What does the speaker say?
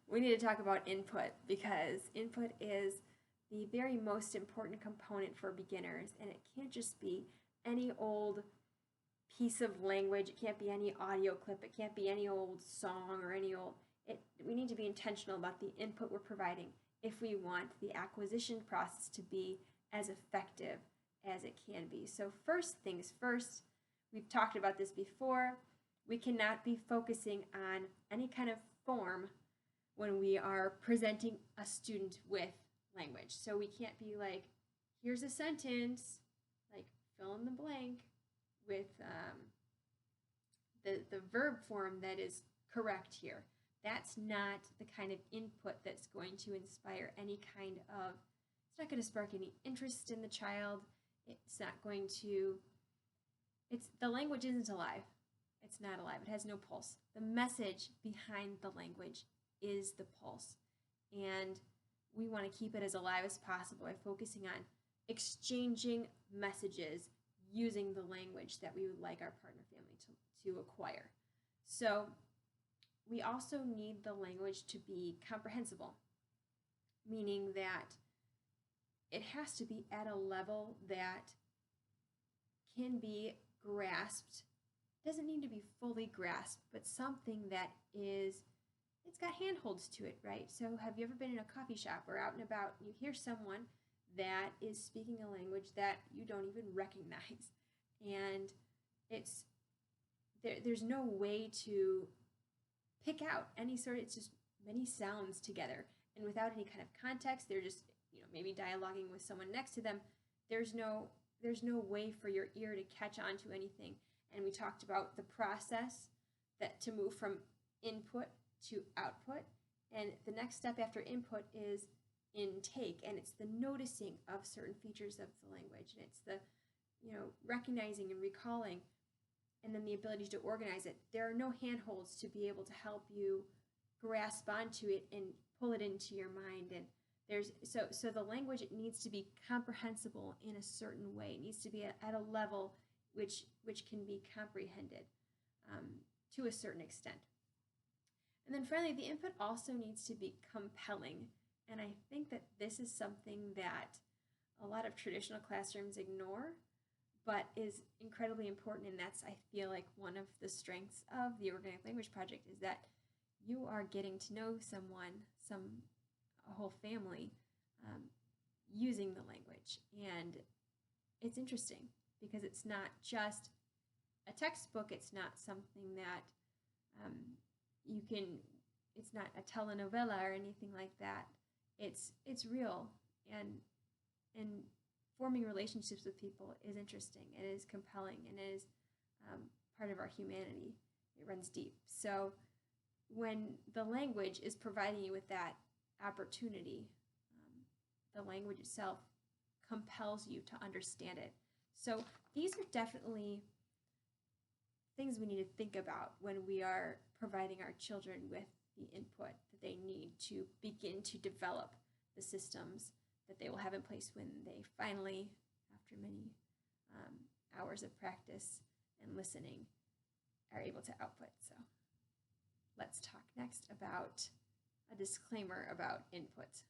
we need to talk about input, because input is the very most important component for beginners, and it can't just be any old piece of language. It can't be any audio clip. It can't be any old song or any old. We need to be intentional about the input we're providing if we want the acquisition process to be as effective as it can be. So first things first, we've talked about this before, we cannot be focusing on any kind of form when we are presenting a student with language. So we can't be like, here's a sentence, like fill in the blank with the verb form that is correct here. That's not the kind of input that's going to inspire any kind of, it's not going to spark any interest in the child. It's not going to, the language isn't alive. It's not alive. It has no pulse. The message behind the language is the pulse. And we want to keep it as alive as possible by focusing on exchanging messages using the language that we would like our partner family to acquire. So we also need the language to be comprehensible, meaning that it has to be at a level that can be grasped. It doesn't need to be fully grasped, but something that is, it's got handholds to it, right? So have you ever been in a coffee shop or out and about and you hear someone that is speaking a language that you don't even recognize, and there's no way to pick out any sort of, it's just many sounds together, and without any kind of context, they're just, maybe dialoguing with someone next to them. There's no way for your ear to catch on to anything. And we talked about the process that to move from input to output, and the next step after input is intake, and it's the noticing of certain features of the language, and it's the recognizing and recalling, and then the ability to organize it. There are no handholds to be able to help you grasp onto it and pull it into your mind. And there's so the language, it needs to be comprehensible in a certain way. It needs to be at a level which can be comprehended to a certain extent. And then finally, the input also needs to be compelling. And I think that this is something that a lot of traditional classrooms ignore, but is incredibly important. And that's, I feel like, one of the strengths of the Organic Language Project, is that you are getting to know someone, a whole family, using the language. And it's interesting because it's not just a textbook. It's not something that it's not a telenovela or anything like that. It's real, and forming relationships with people is interesting, and it is compelling, and it is part of our humanity. It runs deep. So when the language is providing you with that opportunity, the language itself compels you to understand it. So these are definitely things we need to think about when we are providing our children with the input that they need to begin to develop the systems that they will have in place when they finally, after many hours of practice and listening, are able to output. So let's talk next about a disclaimer about input.